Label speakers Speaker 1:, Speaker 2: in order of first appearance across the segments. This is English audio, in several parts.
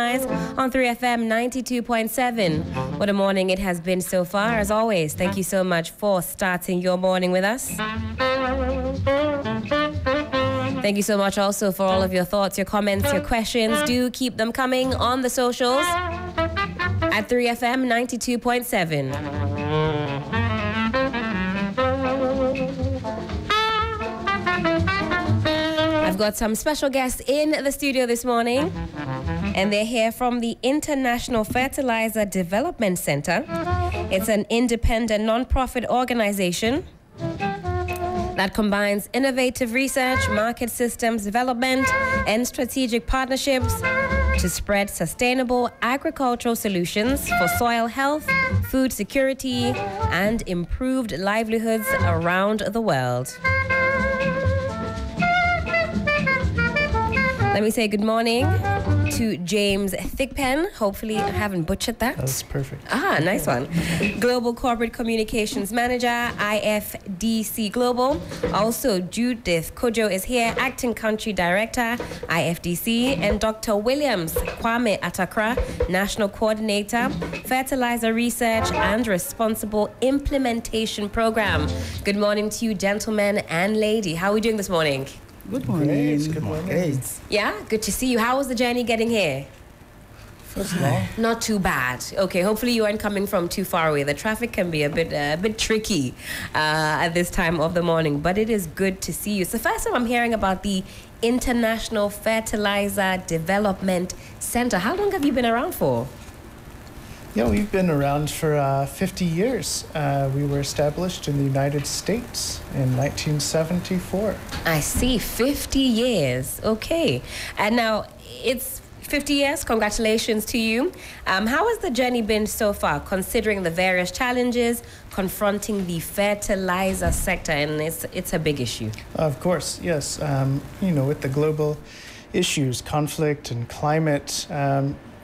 Speaker 1: on 3FM 92.7. What a morning it has been so far. As always, thank you so much for starting your morning with us. Thank you so much also for all of your thoughts, your comments, your questions. Do keep them coming on the socials at 3FM 92.7. I've got some special guests in the studio this morning, and they're here from the International Fertilizer Development Center. It's an independent non-profit organization that combines innovative research, market systems development, and strategic partnerships to spread sustainable agricultural solutions for soil health, food security, and improved livelihoods around the world. Let me say good morning to James Thigpen. Hopefully I haven't butchered that.
Speaker 2: That's perfect.
Speaker 1: Nice one. Global Corporate Communications Manager, IFDC Global. Also, Judith Kojo is here, Acting Country Director, IFDC. And Dr. Williams Kwame Atakra, National Coordinator, Fertilizer Research and Responsible Implementation Program. Good morning to you, gentlemen and lady. How are we doing this morning?
Speaker 2: Good morning.
Speaker 3: Great. Good morning. Great.
Speaker 1: Yeah, good to see you. How was the journey getting here?
Speaker 3: First of all,
Speaker 1: not too bad. Okay, hopefully you aren't coming from too far away. The traffic can be a bit tricky at this time of the morning, but it is good to see you. It's the first time I'm hearing about the International Fertilizer Development Center. How long have you been around for?
Speaker 2: Yeah, we've been around for 50 years. We were established in the United States in 1974.
Speaker 1: I see, 50 years. Okay. And now it's 50 years. Congratulations to you. How has the journey been so far, considering the various challenges confronting the fertilizer sector? And it's a big issue.
Speaker 2: Of course, yes. With the global issues, conflict and climate,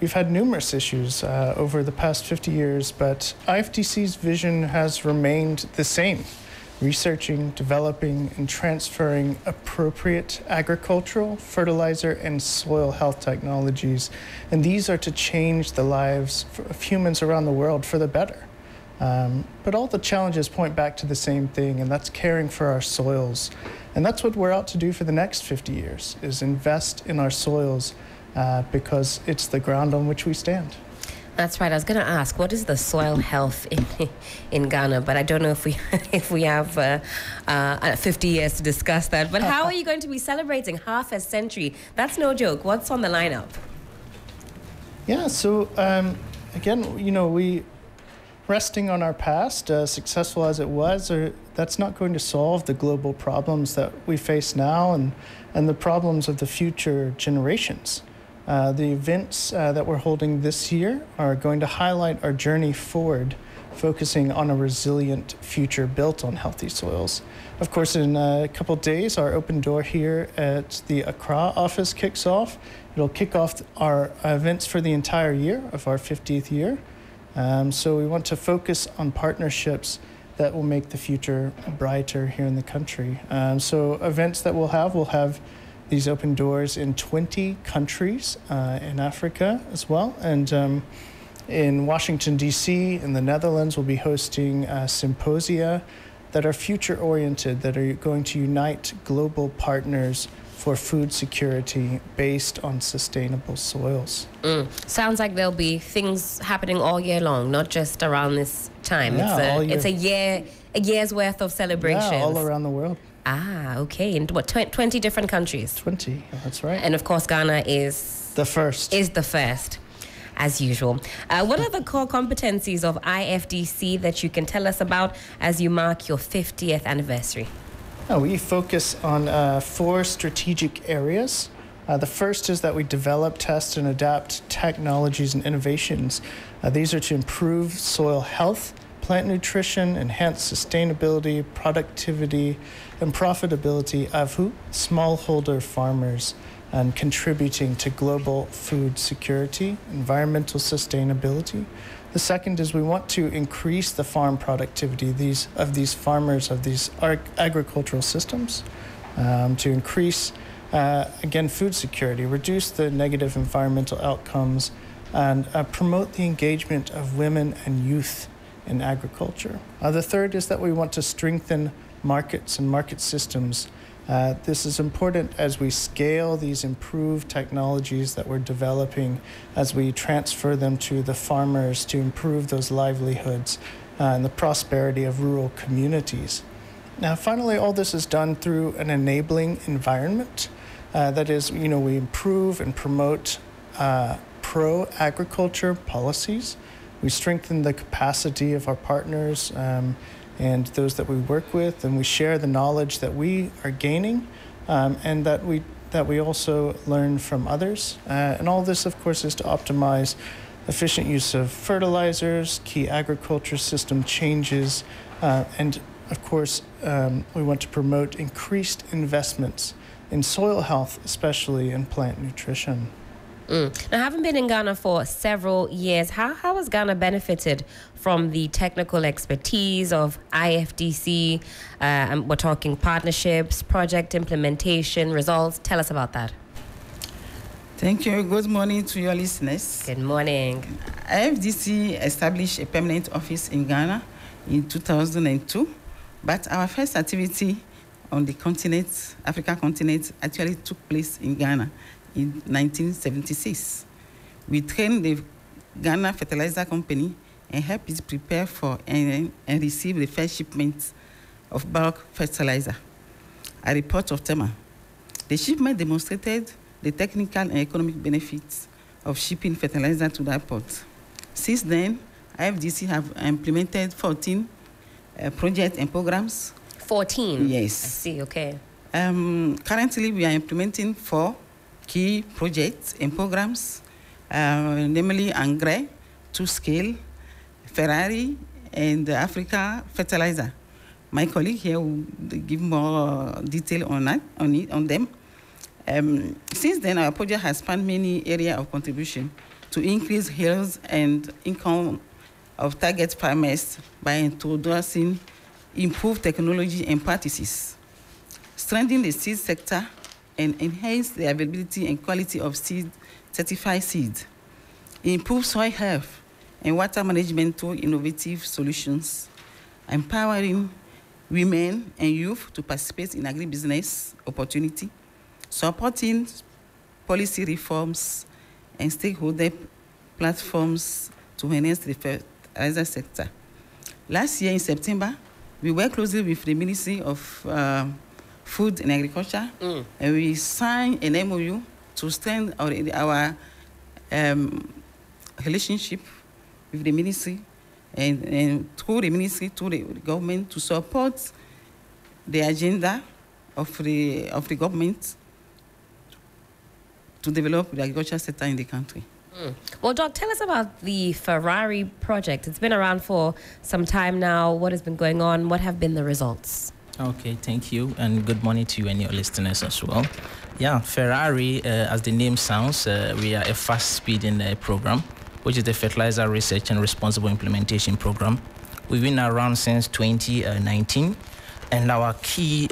Speaker 2: we've had numerous issues over the past 50 years, but IFDC's vision has remained the same: researching, developing, and transferring appropriate agricultural, fertilizer, and soil health technologies. And these are to change the lives of humans around the world for the better. But all the challenges point back to the same thing, and that's caring for our soils. And that's what we're out to do for the next 50 years, is invest in our soils, because it's the ground on which we stand.
Speaker 1: That's right. I was going to ask, what is the soil health in Ghana? But I don't know if we have 50 years to discuss that. But how are you going to be celebrating half a century? That's no joke. What's on the lineup?
Speaker 2: Yeah, so again, we resting on our past, successful as it was, that's not going to solve the global problems that we face now and the problems of the future generations. The events that we're holding this year are going to highlight our journey forward, focusing on a resilient future built on healthy soils. Of course, in a couple of days, our open door here at the Accra office kicks off. It'll kick off our events for the entire year of our 50th year. So we want to focus on partnerships that will make the future brighter here in the country. So events that we'll have these open doors in 20 countries in Africa as well. And in Washington, D.C., in the Netherlands, we'll be hosting symposia that are future-oriented, that are going to unite global partners for food security based on sustainable soils.
Speaker 1: Sounds like there'll be things happening all year long, not just around this time.
Speaker 2: Yeah,
Speaker 1: it's a year's worth of celebrations.
Speaker 2: Yeah, all around the world.
Speaker 1: Okay. And what, 20 different countries?
Speaker 2: 20, that's right.
Speaker 1: And of course, Ghana is
Speaker 2: the first.
Speaker 1: As usual. What are the core competencies of IFDC that you can tell us about as you mark your 50th anniversary?
Speaker 2: We focus on 4 strategic areas. The first is that we develop, test, and adapt technologies and innovations. These are to improve soil health, plant nutrition, enhance sustainability, productivity, and profitability of smallholder farmers, and contributing to global food security, environmental sustainability. The second is we want to increase the farm productivity of these farmers, of these agricultural systems, to increase Again, food security, reduce the negative environmental outcomes, and promote the engagement of women and youth in agriculture. The third is that we want to strengthen markets and market systems. This is important as we scale these improved technologies that we're developing, as we transfer them to the farmers to improve those livelihoods and the prosperity of rural communities. Now, finally, all this is done through an enabling environment. That is, we improve and promote pro-agriculture policies. We strengthen the capacity of our partners and those that we work with, and we share the knowledge that we are gaining and that we also learn from others. And all this, of course, is to optimize efficient use of fertilizers, key agriculture system changes, and of course, we want to promote increased investments in soil health, especially in plant nutrition.
Speaker 1: Now, having been in Ghana for several years, how has Ghana benefited from the technical expertise of IFDC? We're talking partnerships, project implementation, results. Tell us about that.
Speaker 3: Thank you. Good morning to your listeners.
Speaker 1: Good morning.
Speaker 3: IFDC established a permanent office in Ghana in 2002, but our first activity on the continent, African continent, actually took place in Ghana in 1976. We trained the Ghana Fertilizer Company and helped it prepare for and receive the first shipment of bulk fertilizer at the port of Tema. The shipment demonstrated the technical and economic benefits of shipping fertilizer to that port. Since then, IFDC have implemented 14 projects and programs. 14? Yes.
Speaker 1: I see, okay.
Speaker 3: Currently, we are implementing 4 key projects and programs, namely Angre, 2Scale, Ferrari, and Africa Fertilizer. My colleague here will give more detail on them. Since then, our project has spanned many areas of contribution to increase yields and income of target farmers by introducing improved technology and practices, strengthening the seed sector, and enhance the availability and quality of certified seeds, improve soil health and water management through innovative solutions, empowering women and youth to participate in agribusiness opportunity, supporting policy reforms and stakeholder platforms to enhance the fertilizer sector. Last year in September, we worked closely with the Ministry of Food and Agriculture, and we signed an MOU to strengthen our relationship with the ministry and through the ministry to the government to support the agenda of the government to develop the agriculture sector in the country.
Speaker 1: Well, Doc, tell us about the Ferrari project. It's been around for some time now. What has been going on? What have been the results?
Speaker 4: Okay, thank you, and good morning to you and your listeners as well. Yeah, Ferrari, as the name sounds, we are a fast-speeding program, which is the Fertilizer Research and Responsible Implementation Program. We've been around since 2019, and our key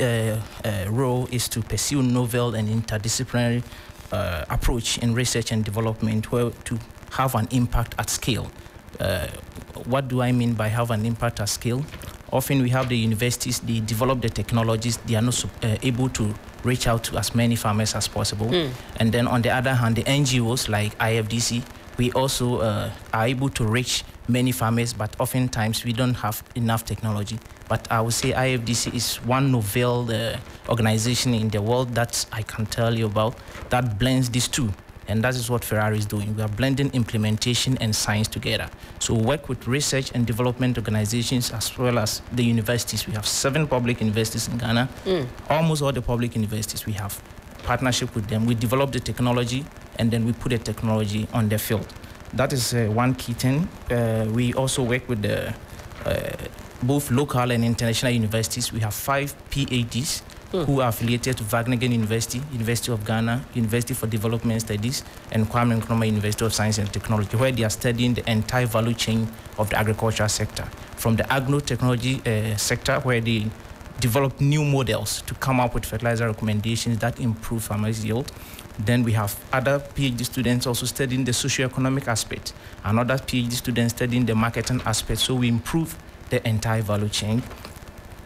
Speaker 4: role is to pursue novel and interdisciplinary approach in research and development where to have an impact at scale. What do I mean by have an impact at scale? Often we have the universities, they develop the technologies, they are not able to reach out to as many farmers as possible. And then on the other hand, the NGOs like IFDC, we also are able to reach many farmers, but oftentimes we don't have enough technology. But I would say IFDC is one novel organization in the world that I can tell you about that blends these two. And that is what Ferrari is doing. We are blending implementation and science together. So we work with research and development organizations as well as the universities. We have 7 public universities in Ghana. Almost all the public universities, we have partnership with them. We develop the technology and then we put the technology on the field. That is one key thing. We also work with the both local and international universities. We have 5 PhDs who are affiliated to Wageningen University, University of Ghana, University for Development Studies, and Kwame Nkrumah University of Science and Technology, where they are studying the entire value chain of the agricultural sector. From the agro-technology sector, where they develop new models to come up with fertilizer recommendations that improve farmers' yield. Then we have other PhD students also studying the socioeconomic aspect, and other PhD students studying the marketing aspect. So we improve the entire value chain.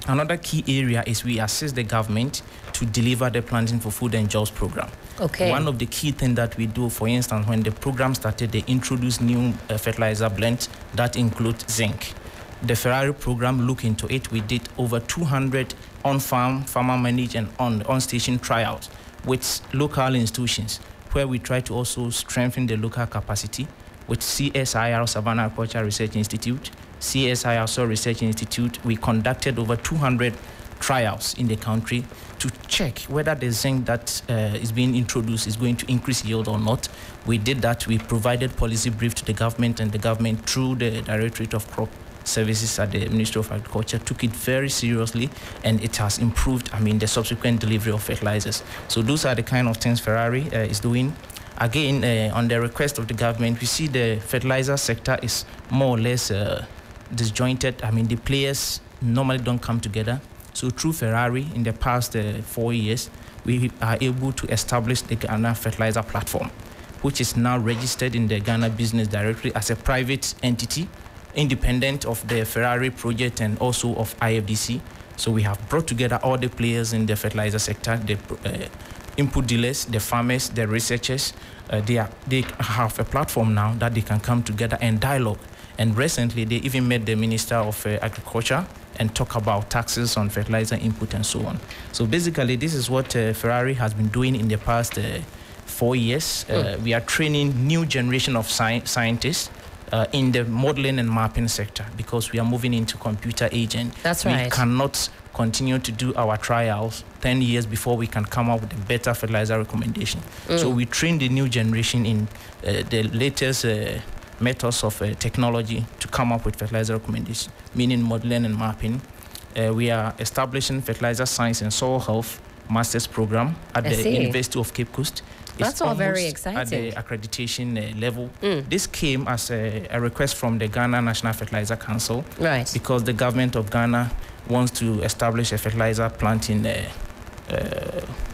Speaker 4: Another key area is we assist the government to deliver the Planting for Food and Jobs program.
Speaker 1: Okay.
Speaker 4: One of the key things that we do, for instance, when the program started, they introduced new fertilizer blends that include zinc. The Ferrari program looked into it. We did over 200 on-farm, farmer-managed, and on-station trials with local institutions, where we try to also strengthen the local capacity with CSIR, Savannah Agricultural Research Institute, CSIR Soil Research Institute. We conducted over 200 trials in the country to check whether the zinc that is being introduced is going to increase yield or not. We did that. We provided policy brief to the government, and the government, through the Directorate of Crop Services at the Ministry of Agriculture, took it very seriously, and it has improved, the subsequent delivery of fertilizers. So those are the kind of things Ferrari is doing. Again, on the request of the government, we see the fertilizer sector is more or less disjointed. The players normally don't come together. So through Ferrari, in the past 4 years, we are able to establish the Ghana Fertilizer Platform, which is now registered in the Ghana Business Directory as a private entity, independent of the Ferrari project and also of IFDC. So we have brought together all the players in the fertilizer sector, the input dealers, the farmers, the researchers. They have a platform now that they can come together and dialogue. And recently, they even met the Minister of Agriculture and talk about taxes on fertilizer input and so on. So basically, this is what Ferrari has been doing in the past 4 years. We are training new generation of scientists in the modeling and mapping sector, because we are moving into computer age.
Speaker 1: That's right.
Speaker 4: We cannot continue to do our trials 10 years before we can come up with a better fertilizer recommendation. So we train the new generation in the latest methods of technology to come up with fertilizer recommendations, meaning modeling and mapping. We are establishing fertilizer science and soil health master's program at the University of Cape Coast.
Speaker 1: That's all very exciting.
Speaker 4: At the accreditation level. This came as a request from the Ghana National Fertilizer Council,
Speaker 1: right? Because
Speaker 4: the government of Ghana wants to establish a fertilizer plant in the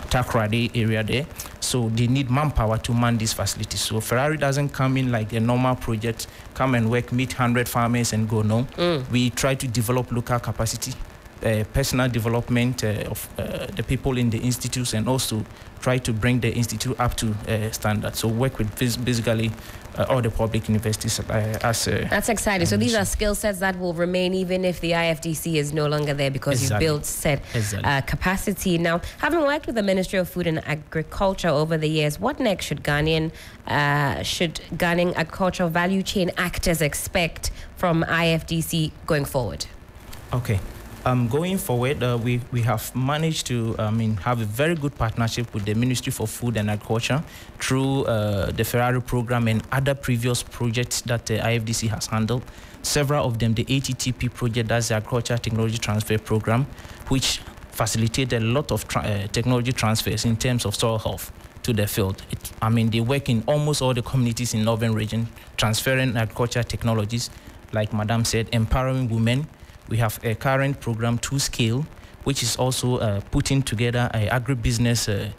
Speaker 4: Takoradi area there. So they need manpower to man these facilities. So Ferrari doesn't come in like a normal project, come and work, meet 100 farmers and go. No. We try to develop local capacity, personal development of the people in the institutes, and also try to bring the institute up to standard. So work with basically all the public universities.
Speaker 1: That's exciting. So these are skill sets that will remain even if the IFDC is no longer there, because you've built set capacity. Now, having worked with the Ministry of Food and Agriculture over the years, what next should Ghanaian agricultural value chain actors expect from IFDC going forward?
Speaker 4: Okay. Going forward, we have managed to have a very good partnership with the Ministry for Food and Agriculture through the Ferrari program and other previous projects that the IFDC has handled. Several of them, the ATTP project, that's the Agriculture Technology Transfer Program, which facilitated a lot of technology transfers in terms of soil health to the field. They work in almost all the communities in Northern region, transferring agriculture technologies, like Madam said, empowering women. We have a current program, 2Scale, which is also putting together agribusiness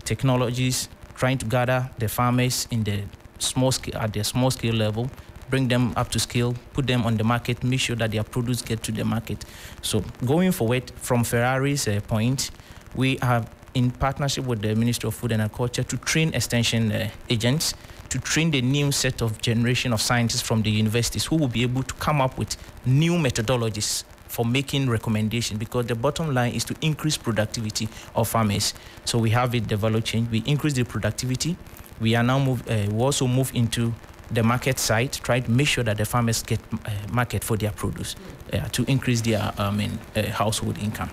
Speaker 4: technologies, trying to gather the farmers in the small scale, at the small scale level, bring them up to scale, put them on the market, make sure that their produce get to the market. So going forward, from Ferrari's point, we are in partnership with the Ministry of Food and Agriculture to train extension agents, to train the new set of generation of scientists from the universities who will be able to come up with new methodologies for making recommendations, because the bottom line is to increase productivity of farmers. So we have it, the value chain. We increase the productivity. We are now we also move into the market side, try to make sure that the farmers get market for their produce to increase their household income.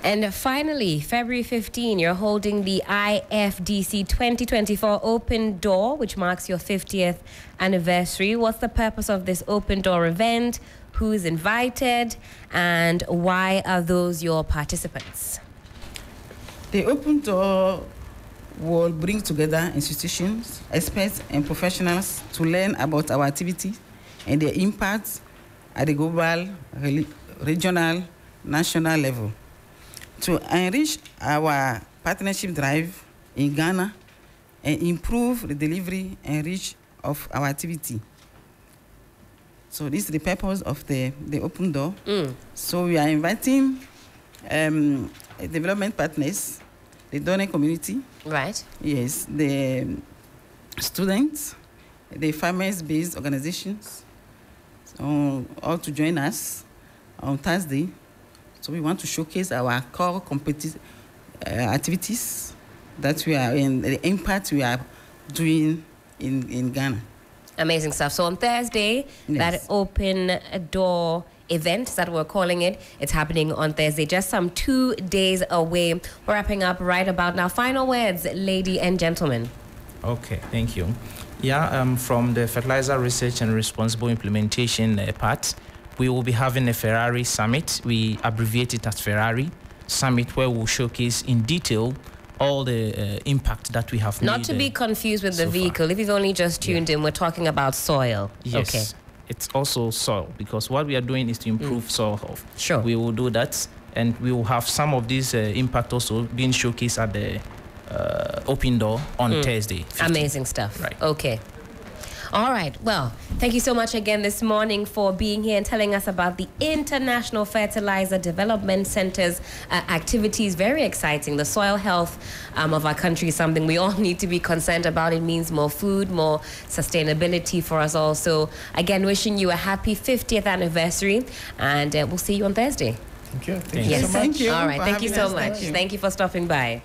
Speaker 1: And finally, February 15, you're holding the IFDC 2024 Open Door, which marks your 50th anniversary. What's the purpose of this Open Door event? Who's invited? And why are those your participants?
Speaker 3: The Open Door will bring together institutions, experts, and professionals to learn about our activities and their impacts at the global regional, national level. To enrich our partnership drive in Ghana and improve the delivery and reach of our activity. So this is the purpose of the open door. So we are inviting development partners, the donor community.
Speaker 1: Right.
Speaker 3: Yes, the students, the farmers-based organizations, so all to join us on Thursday. So we want to showcase our core competitive activities that we are in, the impact we are doing in Ghana.
Speaker 1: Amazing stuff. So on Thursday, that open door event that we're calling it, it's happening on Thursday, just some 2 days away. We're wrapping up right about now. Final words, lady and gentlemen.
Speaker 4: Okay, thank you. Yeah, from the Fertilizer Research and Responsible Implementation part, we will be having a Ferrari Summit. We abbreviate it as Ferrari Summit, where we'll showcase in detail all the impact that we have made.
Speaker 1: Not to be confused with the vehicle. Far. If you've only just tuned in, we're talking about soil.
Speaker 4: Yes.
Speaker 1: Okay.
Speaker 4: It's also soil, because what we are doing is to improve soil health.
Speaker 1: Sure.
Speaker 4: We will do that, and we will have some of this impact also being showcased at the open door on Thursday. 15th.
Speaker 1: Amazing stuff.
Speaker 4: Right.
Speaker 1: Okay. All right. Well, thank you so much again this morning for being here and telling us about the International Fertilizer Development Center's activities. Very exciting. The soil health of our country is something we all need to be concerned about. It means more food, more sustainability for us all. So, again, wishing you a happy 50th anniversary, and we'll see you on Thursday.
Speaker 2: Thank you. Thank you
Speaker 1: Yes.
Speaker 2: so much.
Speaker 3: Thank you.
Speaker 1: All right. Thank you so much.
Speaker 3: Thank you.
Speaker 1: Thank you for stopping by.